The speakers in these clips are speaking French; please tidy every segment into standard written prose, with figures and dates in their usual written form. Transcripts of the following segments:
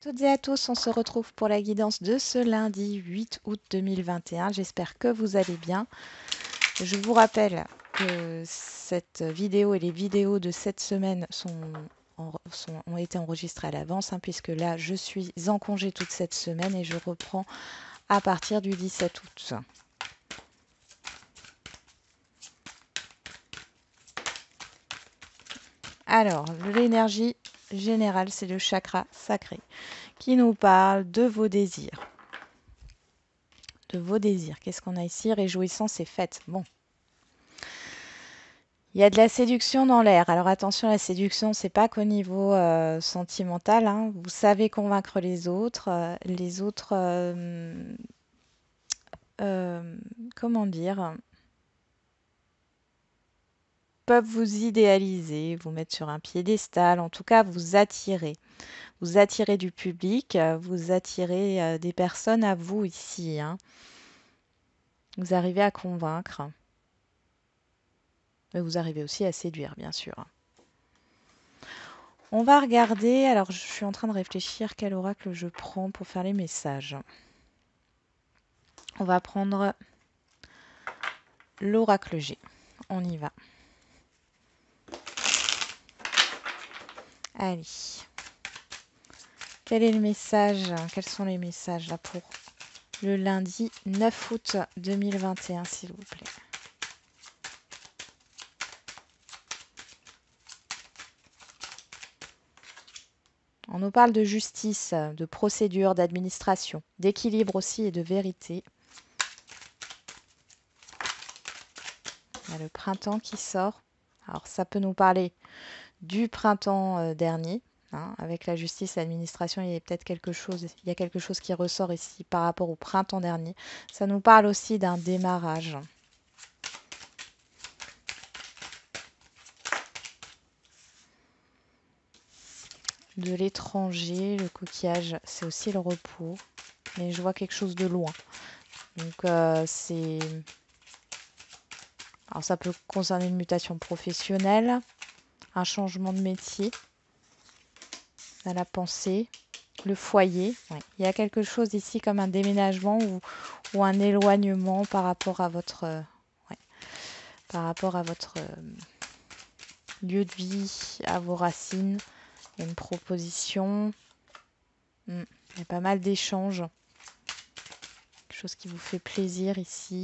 Toutes et à tous, on se retrouve pour la guidance de ce lundi 8 août 2021. J'espère que vous allez bien. Je vous rappelle que cette vidéo et les vidéos de cette semaine ont été enregistrées à l'avance, puisque là, je suis en congé toute cette semaine et je reprends à partir du 17 août. Alors, l'énergie générale, c'est le chakra sacré qui nous parle de vos désirs. De vos désirs. Qu'est-ce qu'on a ici? Réjouissance et fête. Bon. Il y a de la séduction dans l'air. Alors attention, la séduction, c'est pas qu'au niveau sentimental, hein. Vous savez convaincre les autres. Comment dire, peuvent vous idéaliser, vous mettre sur un piédestal. En tout cas, vous attirer. Vous attirez du public, vous attirez des personnes à vous ici, hein. Vous arrivez à convaincre. Mais vous arrivez aussi à séduire, bien sûr. On va regarder. Alors, je suis en train de réfléchir quel oracle je prends pour faire les messages. On va prendre l'oracle G. On y va. Allez. Quel est le message? Quels sont les messages là pour le lundi 9 août 2021, s'il vous plaît? On nous parle de justice, de procédure, d'administration, d'équilibre aussi et de vérité. Il y a le printemps qui sort. Alors ça peut nous parler du printemps dernier, hein, avec la justice et l'administration. Il y a peut-être quelque chose qui ressort ici par rapport au printemps dernier. Ça nous parle aussi d'un démarrage. De l'étranger, le coquillage, c'est aussi le repos. Mais je vois quelque chose de loin. Donc c'est... Alors ça peut concerner une mutation professionnelle, un changement de métier, à la pensée, le foyer. Ouais. Il y a quelque chose ici comme un déménagement ou un éloignement par rapport à votre, lieu de vie, à vos racines. Il y a une proposition. Il y a pas mal d'échanges. Quelque chose qui vous fait plaisir ici.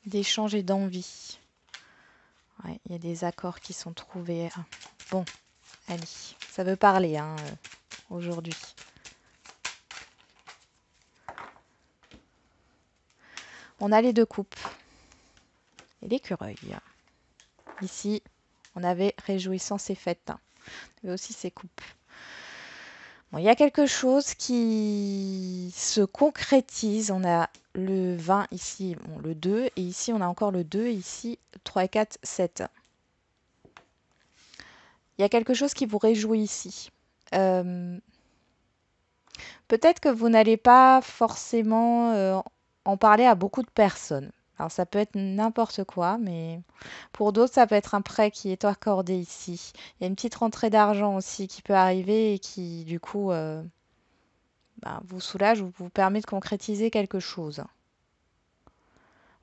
D'échanges et d'envie. Ouais, il y a des accords qui sont trouvés. Bon, allez, ça veut parler aujourd'hui. On a les deux coupes et l'écureuil. Ici, on avait réjouissance et fête. Il y avait aussi ces coupes. Bon, il y a quelque chose qui se concrétise. On a le 20 ici, bon, le 2, et ici on a encore le 2, et ici 3 et 4, 7. Il y a quelque chose qui vous réjouit ici. Peut-être que vous n'allez pas forcément en parler à beaucoup de personnes. Alors ça peut être n'importe quoi, mais pour d'autres, ça peut être un prêt qui est accordé ici. Il y a une petite rentrée d'argent aussi qui peut arriver et qui, du coup, vous soulage ou vous permet de concrétiser quelque chose.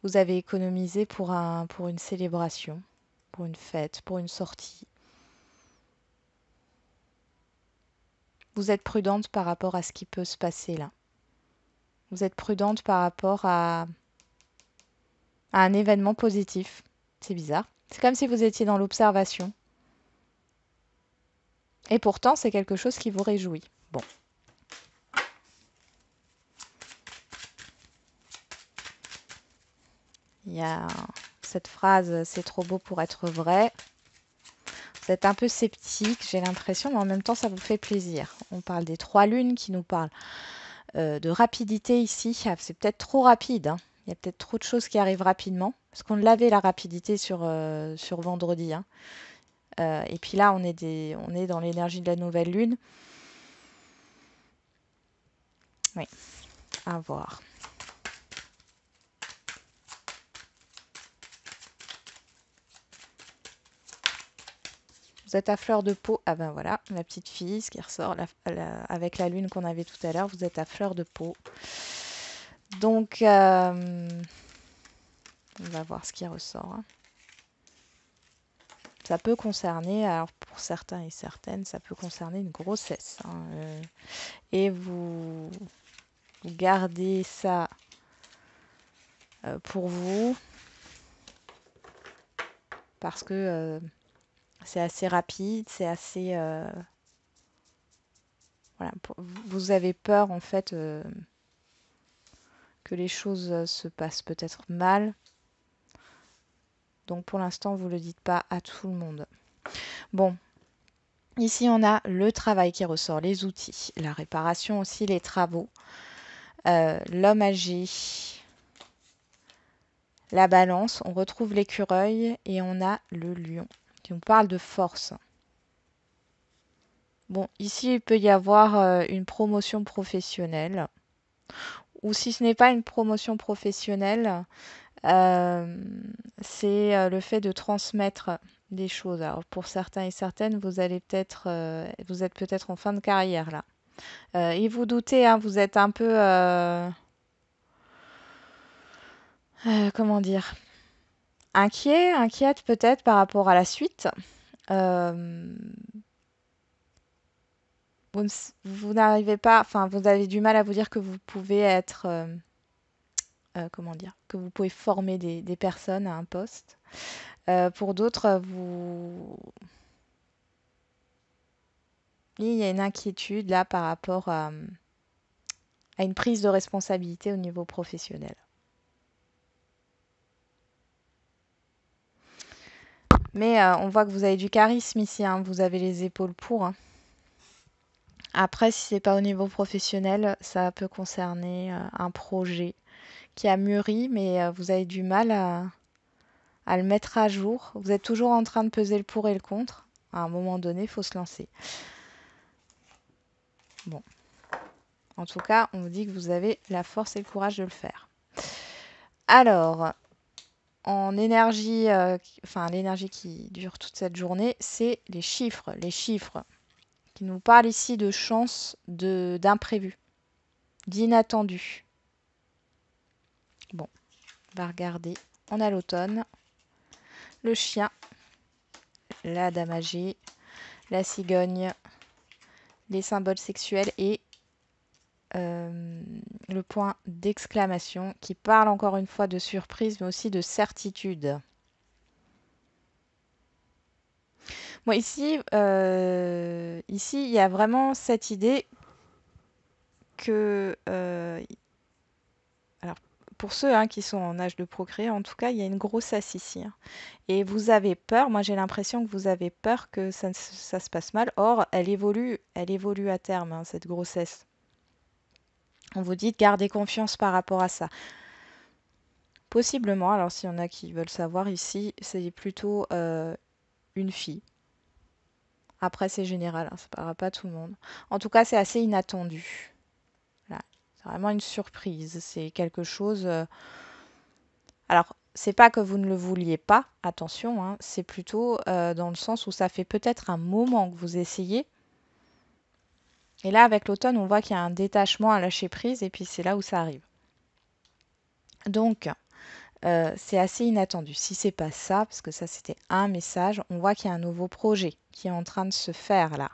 Vous avez économisé pour une célébration, pour une fête, pour une sortie. Vous êtes prudente par rapport à ce qui peut se passer là. Vous êtes prudente par rapport à un événement positif. C'est bizarre. C'est comme si vous étiez dans l'observation. Et pourtant, c'est quelque chose qui vous réjouit. Bon. Il y a cette phrase, c'est trop beau pour être vrai. Vous êtes un peu sceptique, j'ai l'impression, mais en même temps, ça vous fait plaisir. On parle des 3 lunes qui nous parlent de rapidité ici. Ah, c'est peut-être trop rapide, hein. Il y a peut-être trop de choses qui arrivent rapidement. Parce qu'on l'avait la rapidité sur vendredi, hein. Et puis là, on est dans l'énergie de la nouvelle lune. Oui, à voir. Vous êtes à fleur de peau. Ah ben voilà, la petite fille, ce qui ressort avec la lune qu'on avait tout à l'heure. Vous êtes à fleur de peau. Donc, on va voir ce qui ressort. Hein. Ça peut concerner, alors pour certains et certaines, ça peut concerner une grossesse. Hein, et vous gardez ça pour vous parce que c'est assez rapide, c'est assez... voilà, vous avez peur en fait que les choses se passent peut-être mal. Donc pour l'instant, vous ne le dites pas à tout le monde. Bon, ici on a le travail qui ressort, les outils, la réparation aussi, les travaux, l'homme âgé, la balance, on retrouve l'écureuil et on a le lion qui nous parle de force. Bon, ici il peut y avoir une promotion professionnelle ou si ce n'est pas une promotion professionnelle, c'est le fait de transmettre des choses. Alors pour certains et certaines, vous êtes peut-être en fin de carrière là. Et vous doutez, hein, vous êtes un peu, comment dire, inquiète peut-être par rapport à la suite. Euh, vous n'arrivez pas, enfin, vous avez du mal à vous dire que vous pouvez être, comment dire, que vous pouvez former des personnes à un poste. Pour d'autres, il y a une inquiétude là par rapport à une prise de responsabilité au niveau professionnel. Mais on voit que vous avez du charisme ici, hein, vous avez les épaules pour. Hein. Après, si c'est pas au niveau professionnel, ça peut concerner un projet qui a mûri, mais vous avez du mal à le mettre à jour. Vous êtes toujours en train de peser le pour et le contre. À un moment donné, il faut se lancer. Bon. En tout cas, on vous dit que vous avez la force et le courage de le faire. Alors, en énergie, enfin l'énergie qui dure toute cette journée, c'est les chiffres. Les chiffres qui nous parlent ici de chance, d'imprévu, d'inattendu. Bon, on va regarder. On a l'automne, le chien, la dame âgée, la cigogne, les symboles sexuels et le point d'exclamation qui parle encore une fois de surprise mais aussi de certitude. Bon, ici, il y a vraiment cette idée que, alors pour ceux hein, qui sont en âge de procréer, en tout cas, il y a une grossesse ici. Hein. Et vous avez peur, moi j'ai l'impression que vous avez peur que ça se passe mal. Or, elle évolue à terme, hein, cette grossesse. On vous dit de garder confiance par rapport à ça. Possiblement, alors s'il y en a qui veulent savoir ici, c'est plutôt une fille. Après, c'est général, hein, ça ne parlera pas à tout le monde. En tout cas, c'est assez inattendu. Là, c'est vraiment une surprise. C'est quelque chose. Alors, c'est pas que vous ne le vouliez pas, attention, hein, c'est plutôt dans le sens où ça fait peut-être un moment que vous essayez. Et là, avec l'automne, on voit qu'il y a un détachement à lâcher prise et puis c'est là où ça arrive. Donc, c'est assez inattendu. Si c'est pas ça, parce que ça c'était un message, on voit qu'il y a un nouveau projet qui est en train de se faire là.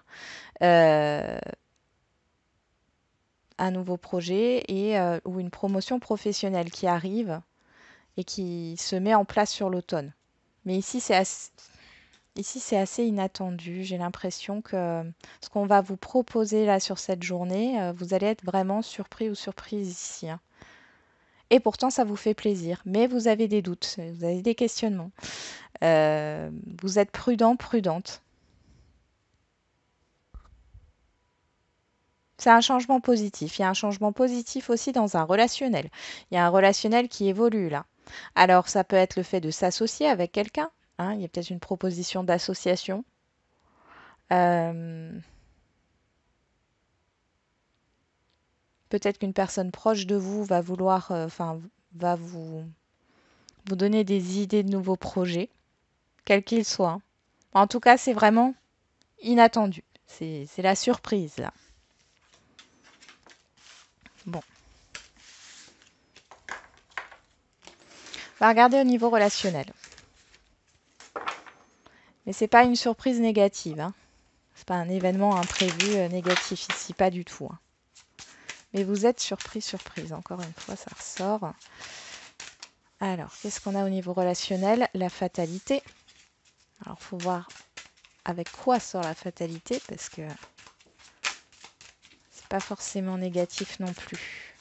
Un nouveau projet ou une promotion professionnelle qui arrive et qui se met en place sur l'automne. Mais ici, c'est assez inattendu. J'ai l'impression que ce qu'on va vous proposer là sur cette journée, vous allez être vraiment surpris ou surprise ici. Hein. Et pourtant, ça vous fait plaisir. Mais vous avez des doutes, vous avez des questionnements. Vous êtes prudent, prudente. C'est un changement positif. Il y a un changement positif aussi dans un relationnel. Il y a un relationnel qui évolue là. Alors, ça peut être le fait de s'associer avec quelqu'un. Hein, il y a peut-être une proposition d'association. Euh, Peut-être qu'une personne proche de vous va vouloir, enfin, va vous donner des idées de nouveaux projets, quels qu'ils soient. Hein. En tout cas, c'est vraiment inattendu. C'est la surprise, là. Bon. On va regarder au niveau relationnel. Mais c'est pas une surprise négative, hein. C'est pas un événement imprévu négatif ici, pas du tout, hein. Mais vous êtes surprise. Encore une fois, ça ressort. Alors, qu'est-ce qu'on a au niveau relationnel? La fatalité. Alors, il faut voir avec quoi sort la fatalité, parce que c'est pas forcément négatif non plus.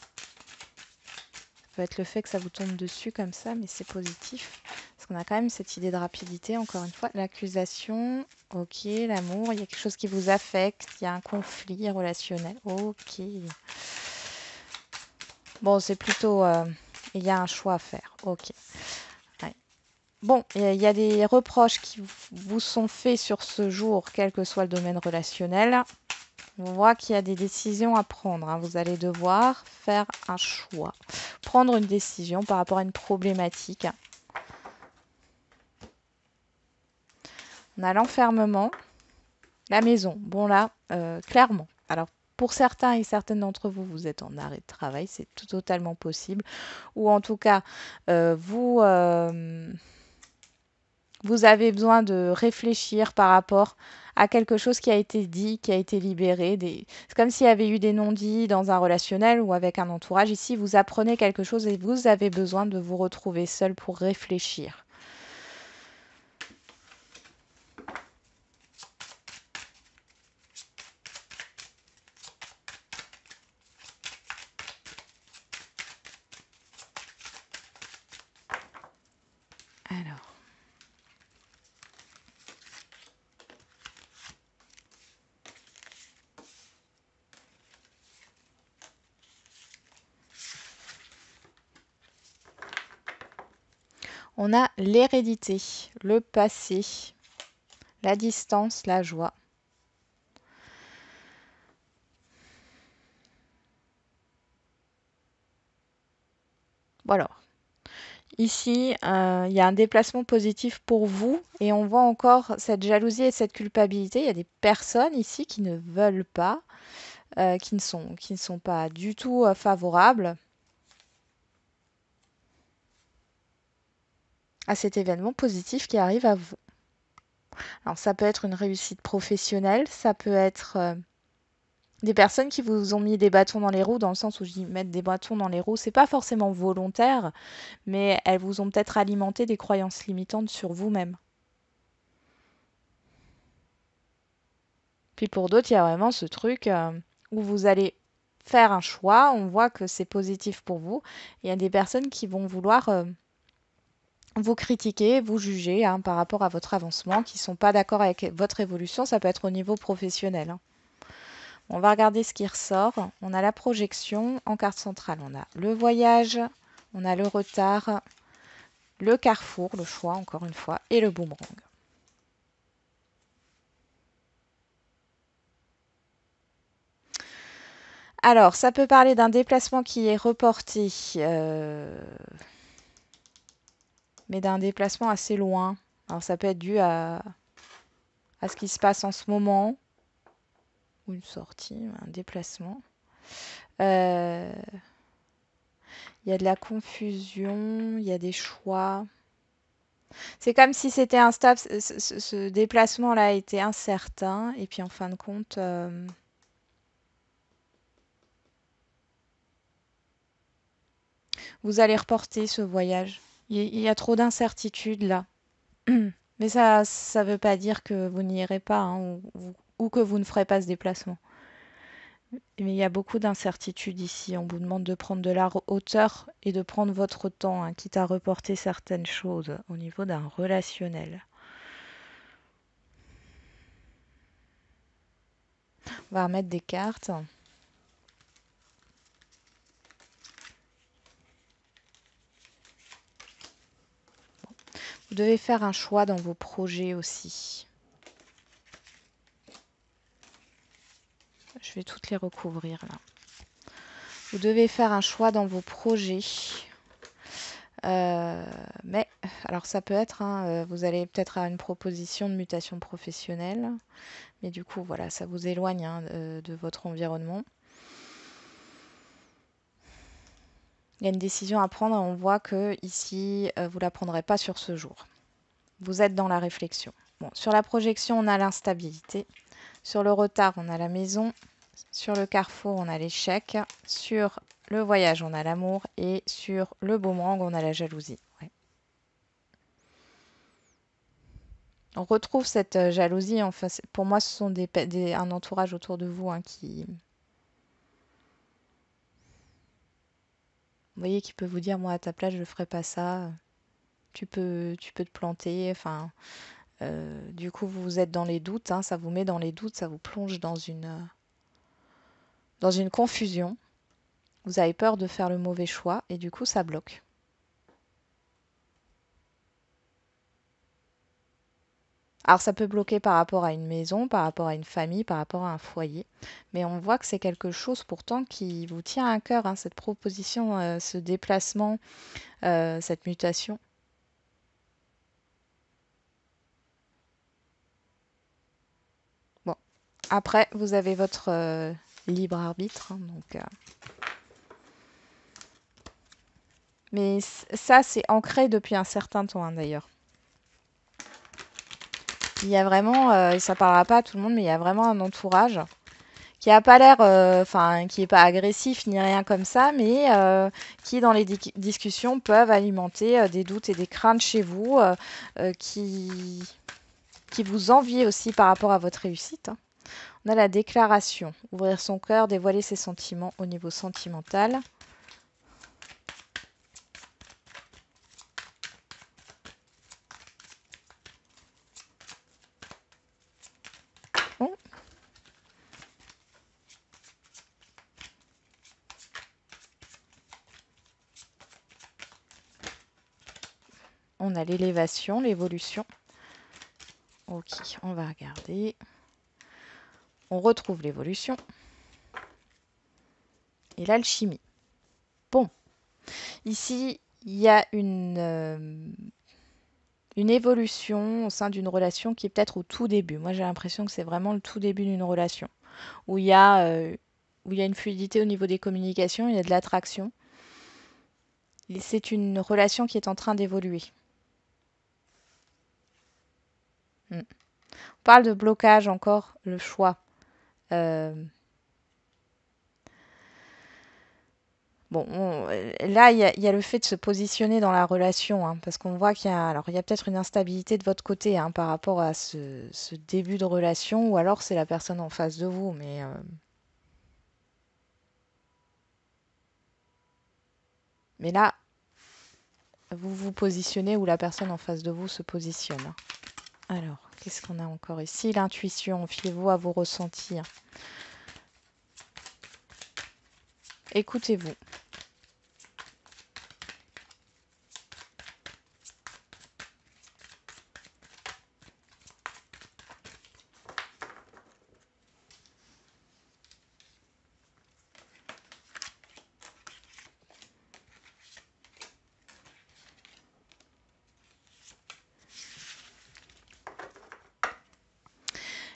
Ça peut être le fait que ça vous tombe dessus comme ça, mais c'est positif. Parce qu'on a quand même cette idée de rapidité, encore une fois. L'accusation, ok, l'amour, il y a quelque chose qui vous affecte, il y a un conflit relationnel, ok. Bon, c'est plutôt... il y a un choix à faire, ok. Ouais. Bon, il y a des reproches qui vous sont faits sur ce jour, quel que soit le domaine relationnel. On voit qu'il y a des décisions à prendre, hein. Vous allez devoir faire un choix, prendre une décision par rapport à une problématique. On a l'enfermement, la maison. Bon là, clairement. Alors pour certains et certaines d'entre vous, vous êtes en arrêt de travail, c'est totalement possible. Ou en tout cas, vous avez besoin de réfléchir par rapport à quelque chose qui a été dit, qui a été libéré. C'est comme s'il y avait eu des non-dits dans un relationnel ou avec un entourage. Ici, vous apprenez quelque chose et vous avez besoin de vous retrouver seul pour réfléchir. Alors. On a l'hérédité, le passé, la distance, la joie. Voilà. Ici, il y a un déplacement positif pour vous et on voit encore cette jalousie et cette culpabilité. Il y a des personnes ici qui ne veulent pas, qui ne sont pas du tout favorables à cet événement positif qui arrive à vous. Alors ça peut être une réussite professionnelle, ça peut être des personnes qui vous ont mis des bâtons dans les roues, dans le sens où je dis mettre des bâtons dans les roues, c'est pas forcément volontaire, mais elles vous ont peut-être alimenté des croyances limitantes sur vous-même. Puis pour d'autres, il y a vraiment ce truc où vous allez faire un choix, on voit que c'est positif pour vous. Il y a des personnes qui vont vouloir vous critiquer, vous juger hein, par rapport à votre avancement, qui ne sont pas d'accord avec votre évolution. Ça peut être au niveau professionnel, hein. On va regarder ce qui ressort. On a la projection. En carte centrale, on a le voyage, on a le retard, le carrefour, le choix encore une fois, et le boomerang. Alors, ça peut parler d'un déplacement qui est reporté, mais d'un déplacement assez loin. Alors, ça peut être dû à ce qui se passe en ce moment, ou une sortie, un déplacement. Il y a de la confusion, il y a des choix. C'est comme si c'était instable, ce déplacement-là était incertain, et puis en fin de compte, vous allez reporter ce voyage. Il y a trop d'incertitudes là. Mais ça ne veut pas dire que vous n'irez pas hein, ou que vous ne ferez pas ce déplacement. Mais il y a beaucoup d'incertitudes ici. On vous demande de prendre de la hauteur et de prendre votre temps, hein, quitte à reporter certaines choses au niveau d'un relationnel. On va remettre des cartes. Vous devez faire un choix dans vos projets aussi. Je vais toutes les recouvrir là. Vous devez faire un choix dans vos projets. Mais Alors ça peut être, hein, vous allez peut-être à une proposition de mutation professionnelle, mais du coup, voilà, ça vous éloigne hein, de votre environnement. Il y a une décision à prendre et on voit que ici, vous ne la prendrez pas sur ce jour. Vous êtes dans la réflexion. Bon, sur la projection, on a l'instabilité. Sur le retard, on a la maison. Sur le carrefour, on a l'échec. Sur le voyage, on a l'amour. Et sur le boomerang, on a la jalousie. Ouais. On retrouve cette jalousie. Enfin, pour moi, ce sont un entourage autour de vous hein, qui... Vous voyez, qui peut vous dire, moi, à ta place, je ne ferais pas ça. Tu peux te planter. Enfin, du coup, vous êtes dans les doutes. Hein, ça vous met dans les doutes. Ça vous plonge dans une confusion. Vous avez peur de faire le mauvais choix et du coup, ça bloque. Alors ça peut bloquer par rapport à une maison, par rapport à une famille, par rapport à un foyer. Mais on voit que c'est quelque chose pourtant qui vous tient à cœur, hein, cette proposition, ce déplacement, cette mutation. Bon, après, vous avez votre libre arbitre. Hein, donc, mais ça, c'est ancré depuis un certain temps, hein, d'ailleurs. Il y a vraiment, et ça parlera pas à tout le monde, mais il y a vraiment un entourage qui a pas l'air, enfin, qui est pas agressif ni rien comme ça, mais qui, dans les discussions, peuvent alimenter des doutes et des craintes chez vous, qui vous envient aussi par rapport à votre réussite. Hein. On a la déclaration, ouvrir son cœur, dévoiler ses sentiments au niveau sentimental. Bon. On a l'élévation, l'évolution. Ok, on va regarder. On retrouve l'évolution. Et l'alchimie. Bon, ici, il y a une évolution au sein d'une relation qui est peut-être au tout début. Moi, j'ai l'impression que c'est vraiment le tout début d'une relation où où il y a une fluidité au niveau des communications, il y a de l'attraction. Et c'est une relation qui est en train d'évoluer. On parle de blocage encore, le choix. Euh, Bon, là, il y a le fait de se positionner dans la relation, hein, parce qu'on voit il y a peut-être une instabilité de votre côté hein, par rapport à ce début de relation, ou alors c'est la personne en face de vous, mais là, vous vous positionnez où la personne en face de vous se positionne. Hein. Alors, qu'est-ce qu'on a encore ici? L'intuition, fiez-vous à vos ressentis. Hein. Écoutez-vous.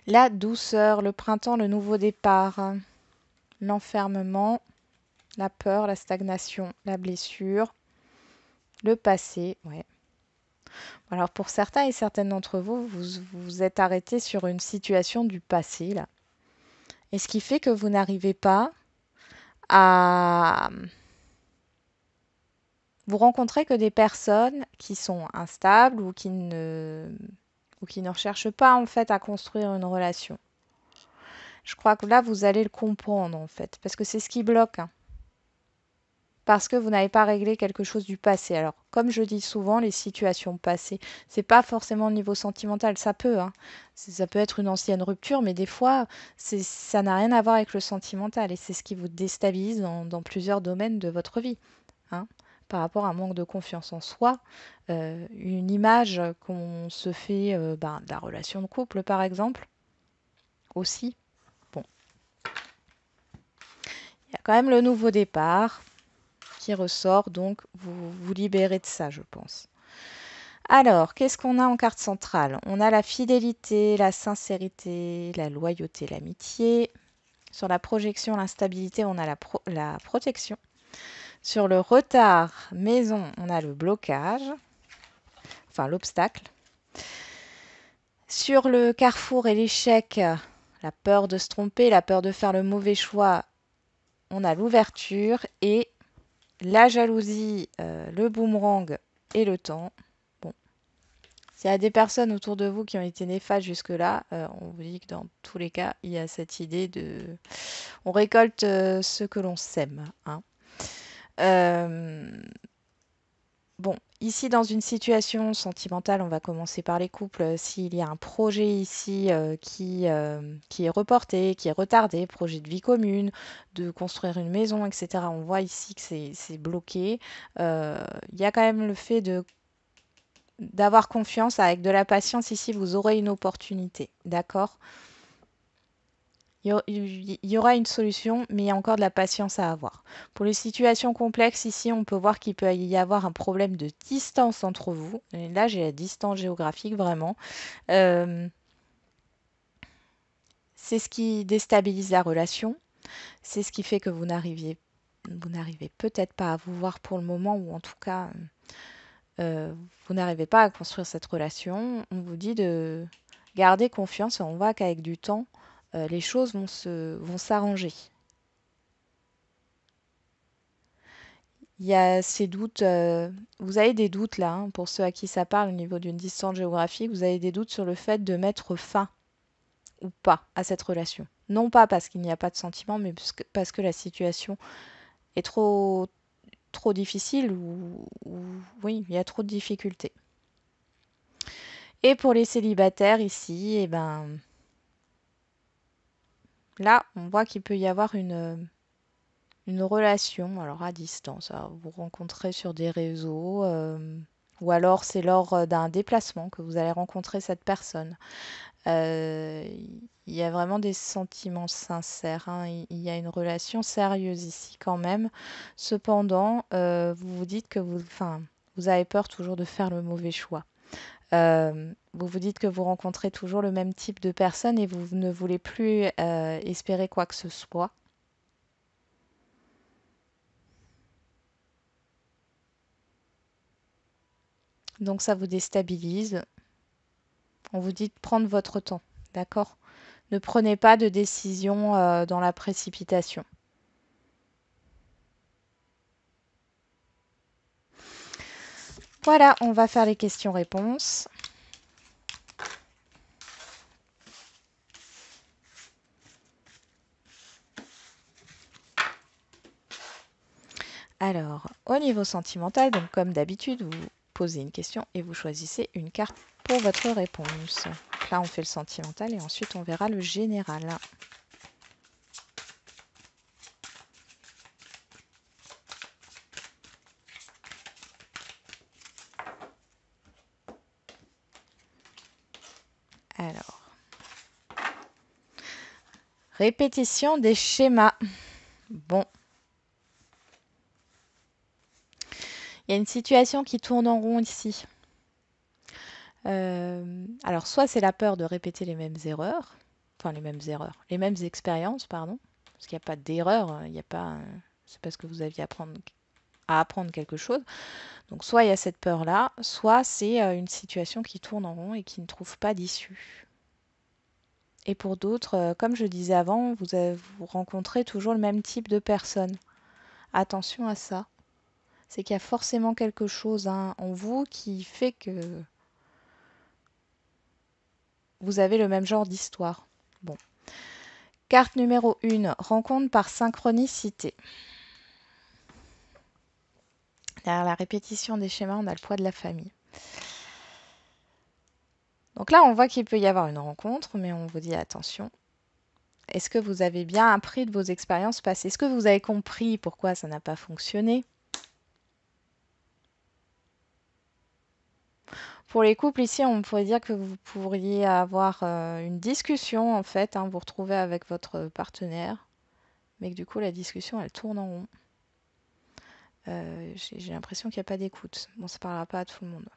La douceur, le printemps, le nouveau départ, l'enfermement, la peur, la stagnation, la blessure, le passé. Ouais. Alors pour certains et certaines d'entre vous, vous vous êtes arrêté sur une situation du passé là. Et ce qui fait que vous n'arrivez pas à vous rencontrer que des personnes qui sont instables ou qui ne recherchent pas en fait à construire une relation. Je crois que là vous allez le comprendre en fait, parce que c'est ce qui bloque. Hein. Parce que vous n'avez pas réglé quelque chose du passé. Alors, comme je dis souvent, les situations passées, c'est pas forcément au niveau sentimental, ça peut, hein. Ça peut être une ancienne rupture, mais des fois, ça n'a rien à voir avec le sentimental et c'est ce qui vous déstabilise dans plusieurs domaines de votre vie, hein. Par rapport à un manque de confiance en soi, une image qu'on se fait de la relation de couple, par exemple, aussi. Bon, il y a quand même le nouveau départ qui ressort, donc vous vous libérez de ça, je pense. Alors, qu'est-ce qu'on a en carte centrale? On a la fidélité, la sincérité, la loyauté, l'amitié. Sur la projection, l'instabilité, on a la protection. Sur le retard, maison, on a le blocage, enfin l'obstacle. Sur le carrefour et l'échec, la peur de se tromper, la peur de faire le mauvais choix, on a l'ouverture. Et la jalousie, le boomerang et le temps. Bon, s'il y a des personnes autour de vous qui ont été néfastes jusque-là, on vous dit que dans tous les cas, il y a cette idée de... On récolte ce que l'on sème, hein. Euh, Bon, ici, dans une situation sentimentale, on va commencer par les couples. S'il y a un projet ici qui est reporté, qui est retardé, projet de vie commune, de construire une maison, etc., on voit ici que c'est bloqué. Il y a quand même le fait d'avoir confiance avec de la patience. Ici, vous aurez une opportunité, d'accord? Il y aura une solution, mais il y a encore de la patience à avoir. Pour les situations complexes, ici, on peut voir qu'il peut y avoir un problème de distance entre vous. Et là, j'ai la distance géographique, vraiment. Euh, c'est ce qui déstabilise la relation. C'est ce qui fait que vous n'arrivez peut-être pas à vous voir pour le moment, ou en tout cas, vous n'arrivez pas à construire cette relation. On vous dit de garder confiance et on voit qu'avec du temps, les choses vont s'arranger. Il y a ces doutes, vous avez des doutes là, hein, pour ceux à qui ça parle au niveau d'une distance géographique, vous avez des doutes sur le fait de mettre fin ou pas à cette relation. Non pas parce qu'il n'y a pas de sentiment, mais parce que la situation est trop difficile ou oui, il y a trop de difficultés. Et pour les célibataires ici, eh ben, là, on voit qu'il peut y avoir une relation, alors à distance. Alors, vous rencontrez sur des réseaux, ou alors c'est lors d'un déplacement que vous allez rencontrer cette personne. Euh, il y a vraiment des sentiments sincères, hein. Il y a une relation sérieuse ici quand même. Cependant, vous vous dites que enfin, vous avez peur toujours de faire le mauvais choix. Vous vous dites que vous rencontrez toujours le même type de personne et vous ne voulez plus espérer quoi que ce soit. Donc ça vous déstabilise. On vous dit de prendre votre temps, d'accord? Ne prenez pas de décision dans la précipitation. Voilà, on va faire les questions-réponses. Alors, au niveau sentimental, donc comme d'habitude, vous posez une question et vous choisissez une carte pour votre réponse. Donc là, on fait le sentimental et ensuite on verra le général. Alors, répétition des schémas. Bon, il y a une situation qui tourne en rond ici. Alors, soit c'est la peur de répéter les mêmes erreurs, enfin les mêmes expériences, pardon, parce qu'il n'y a pas d'erreur, il n'y a pas, c'est parce que vous aviez à apprendre quelque chose. Donc, soit il y a cette peur-là, soit c'est une situation qui tourne en rond et qui ne trouve pas d'issue. Et pour d'autres, comme je disais avant, vous rencontrez toujours le même type de personne. Attention à ça. C'est qu'il y a forcément quelque chose, hein, en vous qui fait que vous avez le même genre d'histoire. Bon. Carte numéro 1, rencontre par synchronicité. Derrière la répétition des schémas, on a le poids de la famille. Donc là, on voit qu'il peut y avoir une rencontre, mais on vous dit attention. Est-ce que vous avez bien appris de vos expériences passées? Est-ce que vous avez compris pourquoi ça n'a pas fonctionné? Pour les couples, ici, on pourrait dire que vous pourriez avoir une discussion, en fait, hein, vous retrouver avec votre partenaire, mais que du coup, la discussion, elle tourne en rond. J'ai l'impression qu'il n'y a pas d'écoute. Bon, ça ne parlera pas à tout le monde.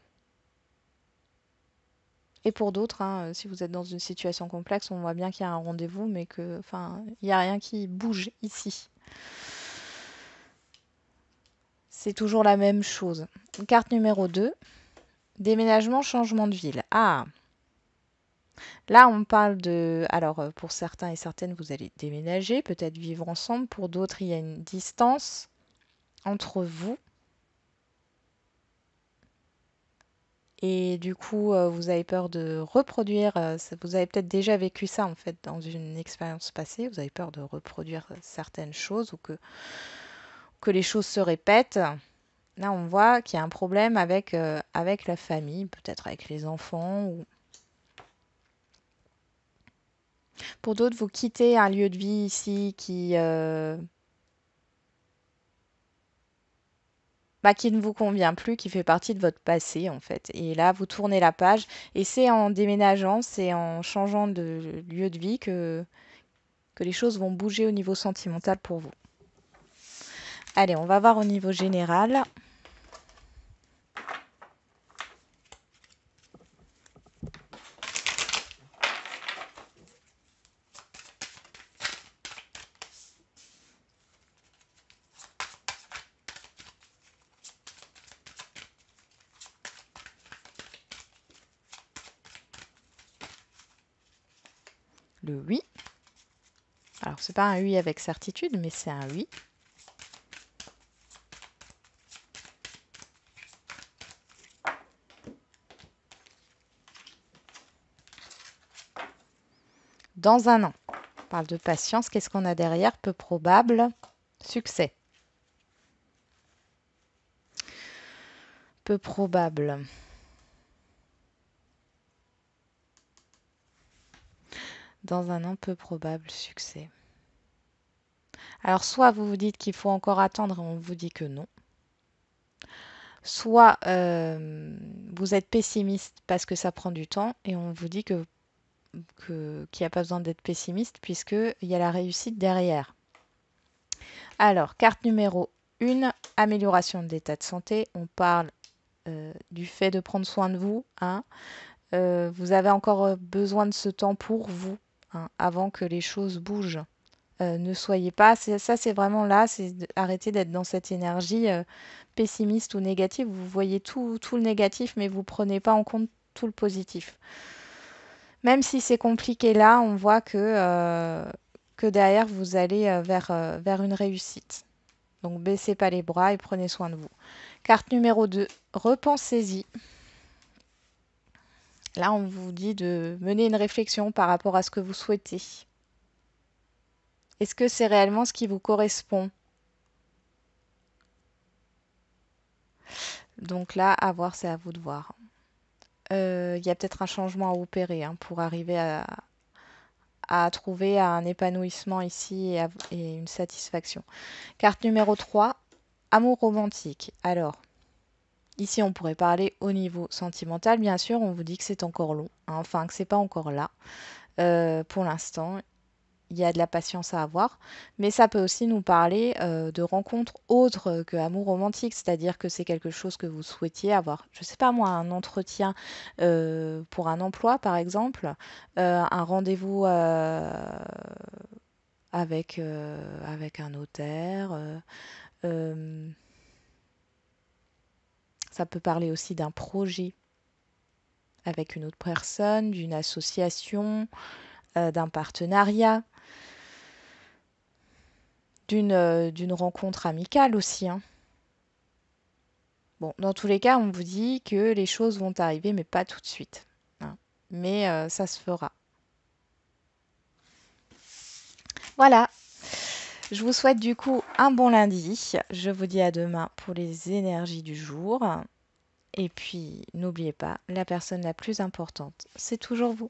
Et pour d'autres, hein, si vous êtes dans une situation complexe, on voit bien qu'il y a un rendez-vous, mais que, enfin, il n'y a rien qui bouge ici. C'est toujours la même chose. Carte numéro 2, déménagement, changement de ville. Ah, là, on parle de... Alors, pour certains et certaines, vous allez déménager, peut-être vivre ensemble. Pour d'autres, il y a une distance entre vous. Et du coup, vous avez peur de reproduire, vous avez peut-être déjà vécu ça en fait dans une expérience passée, vous avez peur de reproduire certaines choses ou que les choses se répètent. Là, on voit qu'il y a un problème avec la famille, peut-être avec les enfants. Ou... Pour d'autres, vous quittez un lieu de vie ici qui ne vous convient plus, qui fait partie de votre passé en fait. Et là, vous tournez la page et c'est en déménageant, c'est en changeant de lieu de vie que les choses vont bouger au niveau sentimental pour vous. Allez, on va voir au niveau général. Le oui. Alors, c'est pas un oui avec certitude, mais c'est un oui. Dans un an. On parle de patience. Qu'est-ce qu'on a derrière? Peu probable. Succès. Peu probable. Dans un an, peu probable succès. Alors, soit vous vous dites qu'il faut encore attendre et on vous dit que non. Soit vous êtes pessimiste parce que ça prend du temps et on vous dit qu'il n'y a pas besoin d'être pessimiste puisqu'il y a la réussite derrière. Alors, carte numéro 1, amélioration de l'état de santé. On parle du fait de prendre soin de vous. Hein. Vous avez encore besoin de ce temps pour vous hein, avant que les choses bougent. Ne soyez pas, ça c'est vraiment là, c'est arrêter d'être dans cette énergie pessimiste ou négative. Vous voyez tout le négatif, mais vous ne prenez pas en compte tout le positif. Même si c'est compliqué là, on voit que derrière vous allez vers une réussite. Donc baissez pas les bras et prenez soin de vous. Carte numéro 2, repensez-y. Là, on vous dit de mener une réflexion par rapport à ce que vous souhaitez. Est-ce que c'est réellement ce qui vous correspond? Donc là, à voir, c'est à vous de voir. Il y a peut-être un changement à opérer hein, pour arriver à trouver un épanouissement ici et une satisfaction. Carte numéro 3, amour romantique. Alors, ici, on pourrait parler au niveau sentimental. Bien sûr, on vous dit que c'est encore long, hein, enfin que c'est pas encore là. Pour l'instant, il y a de la patience à avoir, mais ça peut aussi nous parler de rencontres autres que amour romantique, c'est-à-dire que c'est quelque chose que vous souhaitiez avoir. Je sais pas moi, un entretien pour un emploi par exemple, un rendez-vous avec un notaire. Euh, Ça peut parler aussi d'un projet avec une autre personne, d'une association, d'un partenariat, d'une rencontre amicale aussi. Hein. Bon, dans tous les cas, on vous dit que les choses vont arriver, mais pas tout de suite. Hein. Mais ça se fera. Voilà. Je vous souhaite du coup un bon lundi. Je vous dis à demain pour les énergies du jour. Et puis, n'oubliez pas, la personne la plus importante, c'est toujours vous.